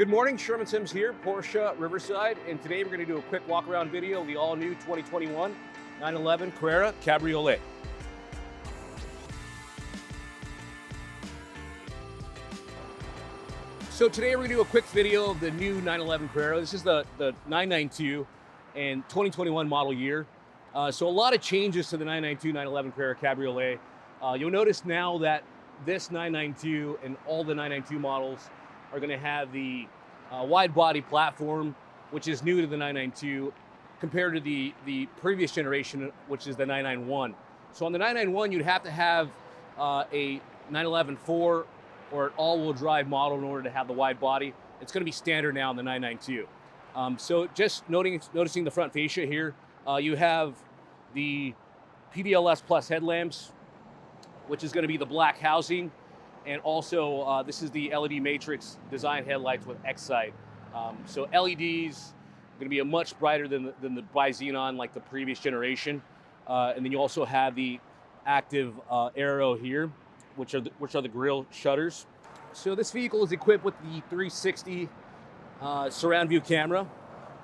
Good morning, Sherman Sims here, Porsche Riverside, and today we're going to do a quick walk-around video of the all-new 2021 911 Carrera Cabriolet. So today we're going to do a quick video of the new 911 Carrera. This is the 992 and 2021 model year. So a lot of changes to the 992 911 Carrera Cabriolet. You'll notice now that this 992 and all the 992 models are going to have the wide body platform, which is new to the 992 compared to the previous generation, which is the 991. So on the 991, you'd have to have a 911 4 or an all-wheel drive model in order to have the wide body. It's going to be standard now in the 992. So just noticing the front fascia here, you have the PDLS Plus headlamps, which is going to be the black housing. And also, this is the LED matrix design headlights with X-Sight. So LEDs going to be much brighter than the bi-xenon like the previous generation. And then you also have the active arrow here, which are the grille shutters. So this vehicle is equipped with the 360 surround view camera,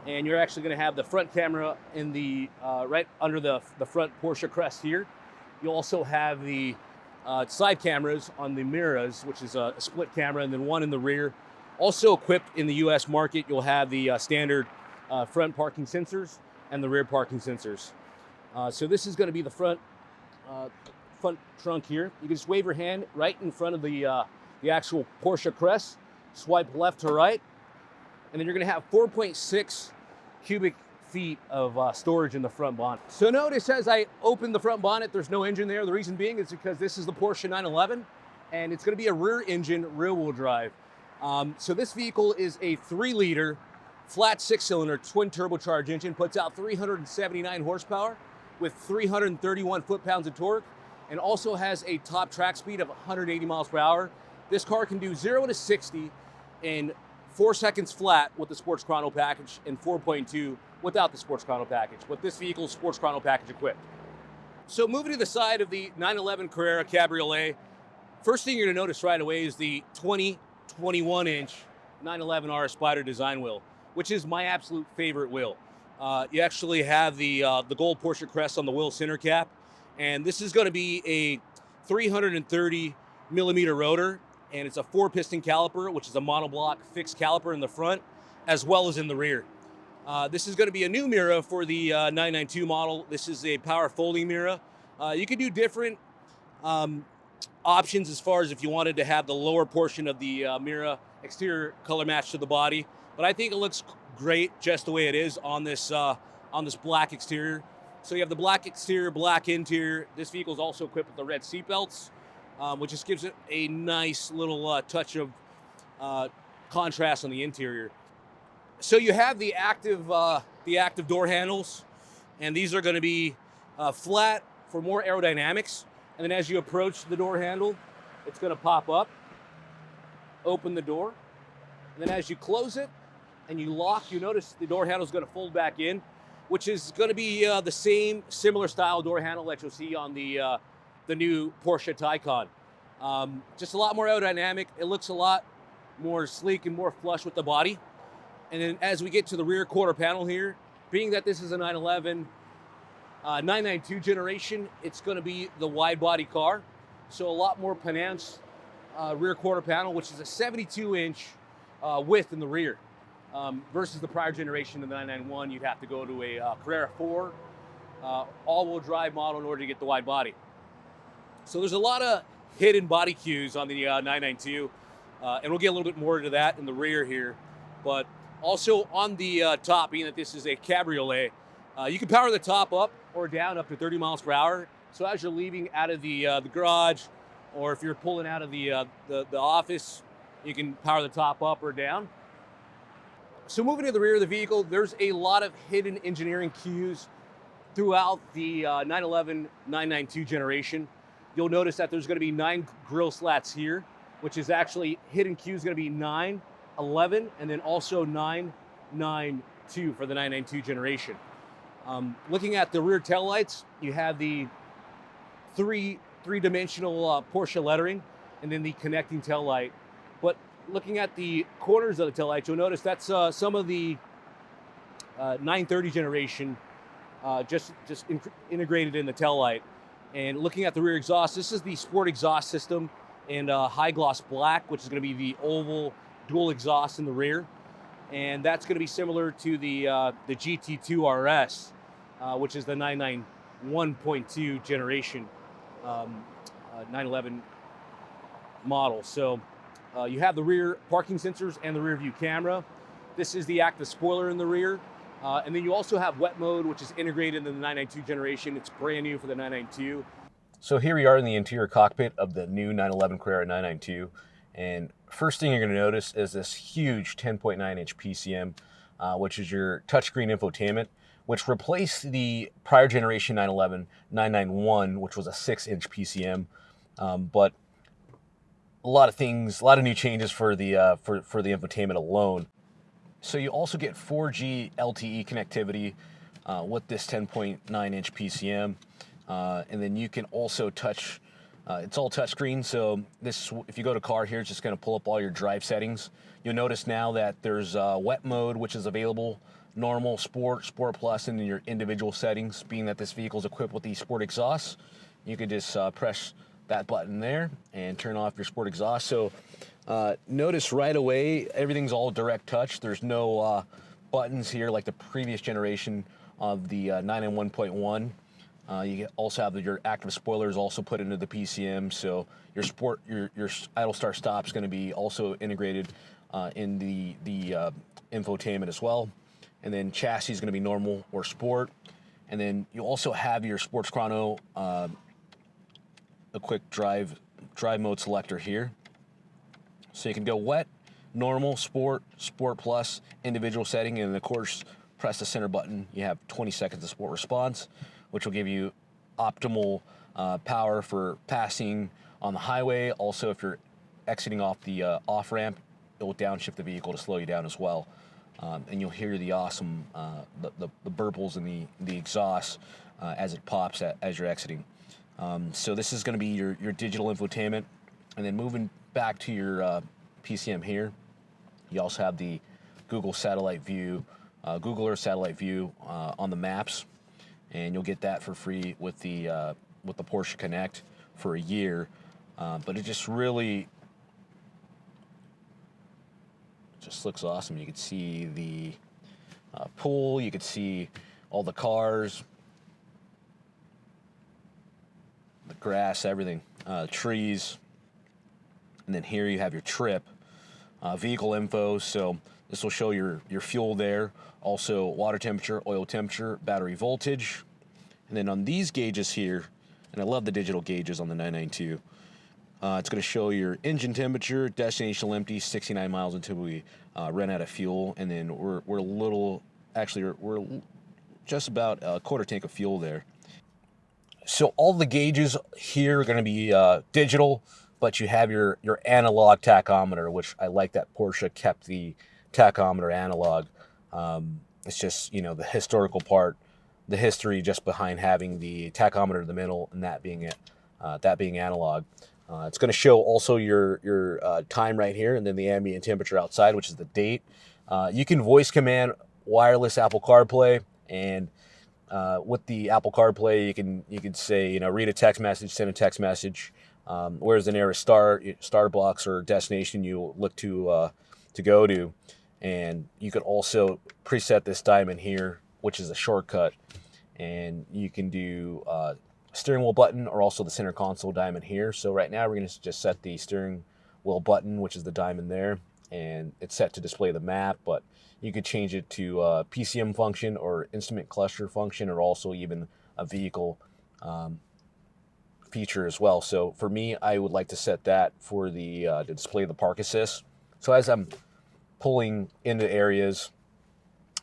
and you're actually going to have the front camera in the right under the front Porsche crest here. You'll also have the side cameras on the mirrors, which is a split camera, and then one in the rear. Also equipped in the US market, you'll have the standard front parking sensors and the rear parking sensors. So this is going to be the front trunk here. You can just wave your hand right in front of the actual Porsche crest, swipe left to right, and then you're going to have 4.6 cubic feet of storage in the front bonnet. So notice as I open the front bonnet, there's no engine there. The reason being is because this is the Porsche 911, and it's going to be a rear engine, rear wheel drive. So this vehicle is a 3-liter flat 6-cylinder twin turbocharged engine, puts out 379 horsepower with 331 foot-pounds of torque, and also has a top track speed of 180 miles per hour. This car can do 0 to 60 in 4 seconds flat with the Sports Chrono package and 4.2 without the Sports Chrono package, with this vehicle's Sports Chrono package equipped. So moving to the side of the 911 Carrera Cabriolet, first thing you're gonna notice right away is the 21-inch 911R Spider design wheel, which is my absolute favorite wheel. You actually have the gold Porsche crest on the wheel center cap, and this is gonna be a 330 millimeter rotor, and it's a 4-piston caliper, which is a monoblock fixed caliper in the front, as well as in the rear. This is going to be a new mirror for the 992 model. This is a power folding mirror. You can do different options as far as if you wanted to have the lower portion of the mirror exterior color match to the body, but I think it looks great just the way it is on this black exterior. So you have the black exterior, black interior. This vehicle is also equipped with the red seat belts, which just gives it a nice little touch of contrast on the interior. So you have the active door handles, and these are going to be flat for more aerodynamics. And then as you approach the door handle, it's going to pop up, open the door, and then as you close it and you lock, you notice the door handle is going to fold back in, which is going to be the same similar style door handle that you'll see on the new Porsche Taycan. Just a lot more aerodynamic. It looks a lot more sleek and more flush with the body. And then as we get to the rear quarter panel here, being that this is a 911 992 generation, it's going to be the wide body car. So a lot more pronounced rear quarter panel, which is a 72-inch width in the rear. Versus the prior generation of the 991, you'd have to go to a Carrera 4 all-wheel drive model in order to get the wide body. So there's a lot of hidden body cues on the 992, and we'll get a little bit more into that in the rear here. But also on the top, being that this is a Cabriolet, you can power the top up or down up to 30 miles per hour. So as you're leaving out of the garage, or if you're pulling out of the office, you can power the top up or down. So moving to the rear of the vehicle, there's a lot of hidden engineering cues throughout the 911 992 generation. You'll notice that there's going to be 9 grille slats here, which is actually hidden cues going to be 9, 11, and then also 992 for the 992 generation. Looking at the rear taillights, you have the three-dimensional Porsche lettering, and then the connecting taillight. But looking at the corners of the taillights, you'll notice that's some of the 930 generation just integrated in the taillight. And looking at the rear exhaust, this is the sport exhaust system in high gloss black, which is going to be the oval dual exhaust in the rear. And that's going to be similar to the GT2 RS, which is the 991.2 generation 911 model. So you have the rear parking sensors and the rear view camera. This is the active spoiler in the rear. And then you also have wet mode, which is integrated in the 992 generation. It's brand new for the 992. So here we are in the interior cockpit of the new 911 Carrera 992. And first thing you're going to notice is this huge 10.9-inch PCM, which is your touchscreen infotainment, which replaced the prior generation 911 991, which was a 6-inch PCM. But a lot of new changes for the infotainment alone. So you also get 4G LTE connectivity with this 10.9-inch PCM, and then you can also touch. It's all touchscreen, so this, if you go to car here, it's just going to pull up all your drive settings. You'll notice now that there's wet mode, which is available, normal, sport, sport plus, and then your individual settings. Being that this vehicle is equipped with the sport exhaust, you can just press that button there and turn off your sport exhaust. So notice right away, everything's all direct touch. There's no buttons here like the previous generation of the 991.1. You also have your active spoilers also put into the PCM, so your idle start stop is going to be also integrated in the infotainment as well. And then chassis is going to be normal or sport. And then you also have your sports chrono, a quick drive mode selector here. So you can go wet, normal, sport, sport plus, individual setting, and of course press the center button. You have 20 seconds of sport response, which will give you optimal power for passing on the highway. Also, if you're exiting off the off ramp, it will downshift the vehicle to slow you down as well. And you'll hear the awesome the burbles and the exhaust as it pops as you're exiting. So this is going to be your digital infotainment. And then moving back to your PCM here, you also have the Google satellite view, Google Earth satellite view on the maps, and you'll get that for free with the Porsche Connect for a year. But it just looks awesome. You can see the pool, you can see all the cars, the grass, everything, trees. And then here you have your trip, vehicle info. So this will show your fuel there. Also water temperature, oil temperature, battery voltage. And then on these gauges here, and I love the digital gauges on the 992, it's going to show your engine temperature, destination empty, 69 miles until we run out of fuel. And then we're just about a quarter tank of fuel there. So all the gauges here are going to be digital, but you have your analog tachometer, which I like that Porsche kept the tachometer analog. It's just, the historical part, the history just behind having the tachometer in the middle and that being analog. It's going to show also your time right here, and then the ambient temperature outside, which is the date. You can voice command wireless Apple CarPlay, and with the Apple CarPlay, you can say, read a text message, send a text message. Where's the nearest Starbucks or destination you look to go to, and you could also preset this diamond here, which is a shortcut, and you can do steering wheel button or also the center console diamond here. So right now we're going to just set the steering wheel button, which is the diamond there, and it's set to display the map, but you could change it to PCM function or instrument cluster function, or also even a vehicle feature as well. So for me, I would like to set that for the to display the park assist. So as I'm pulling into areas,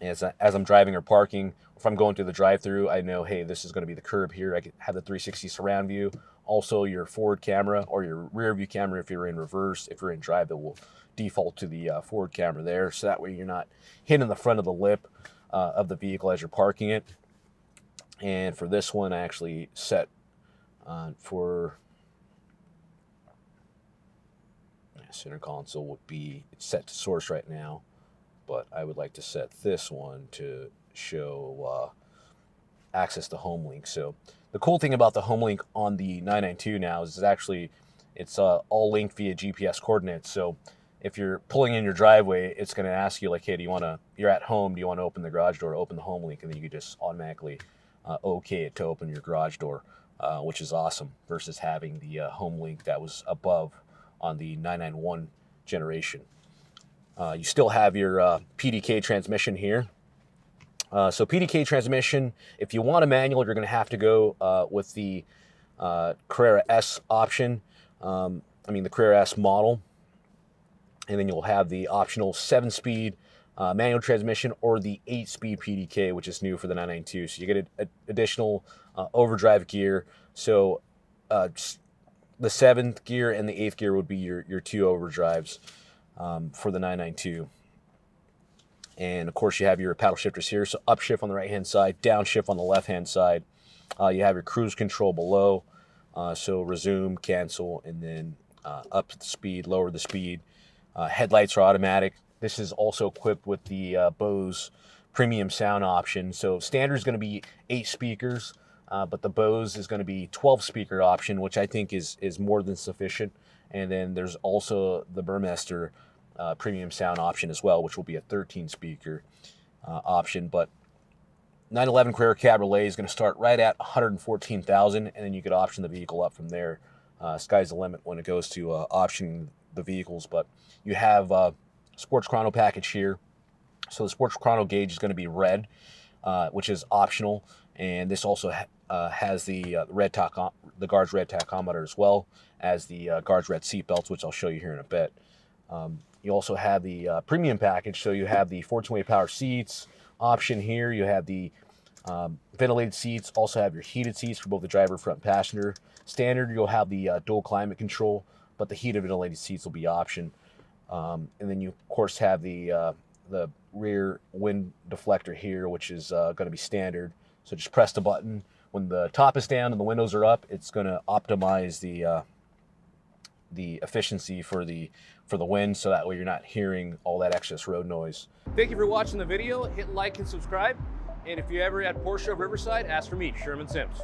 as I'm driving or parking, if I'm going through the drive-through, I know, hey, this is going to be the curb here. I can have the 360 surround view. Also your forward camera or your rear view camera if you're in reverse. If you're in drive, it will default to the forward camera there. So that way you're not hitting the front of the lip of the vehicle as you're parking it. And for this one, I actually set Center console would be, it's set to source right now, but I would like to set this one to show access to home link. So the cool thing about the home link on the 992 now is it's all linked via GPS coordinates. So if you're pulling in your driveway, it's going to ask you like, hey, you're at home, do you want to open the garage door, open the home link, and then you can just automatically okay it to open your garage door, which is awesome, versus having the home link that was above on the 991 generation. You still have your PDK transmission here. So PDK transmission, if you want a manual, you're going to have to go with the Carrera S option. The Carrera S model. And then you'll have the optional 7-speed manual transmission or the 8-speed PDK, which is new for the 992. So you get an additional overdrive gear. So the 7th gear and the 8th gear would be your 2 overdrives for the 992. And of course you have your paddle shifters here. So upshift on the right-hand side, downshift on the left-hand side. You have your cruise control below. So resume, cancel, and then up the speed, lower the speed. Headlights are automatic. This is also equipped with the Bose premium sound option. So standard is going to be 8 speakers, but the Bose is going to be 12 speaker option, which I think is more than sufficient. And then there's also the Burmester premium sound option as well, which will be a 13 speaker option. But 911 Carrera Cabriolet is going to start right at $114,000, and then you could option the vehicle up from there. Sky's the limit when it goes to optioning the vehicles. But you have sports chrono package here. So the sports chrono gauge is going to be red, which is optional, and this also has the the guard's red tachometer, as well as the guard's red seat belts, which I'll show you here in a bit. You also have the premium package, so you have the 14-way power seats option here. You have the ventilated seats, also have your heated seats for both the driver and front passenger. Standard, you'll have the dual climate control, but the heated ventilated seats will be option. And then you, of course, have the rear wind deflector here, which is going to be standard. So just press the button. When the top is down and the windows are up, it's going to optimize the efficiency for the wind, so that way you're not hearing all that excess road noise. Thank you for watching the video. Hit like and subscribe. And if you're ever at Porsche of Riverside, ask for me, Sherman Sims.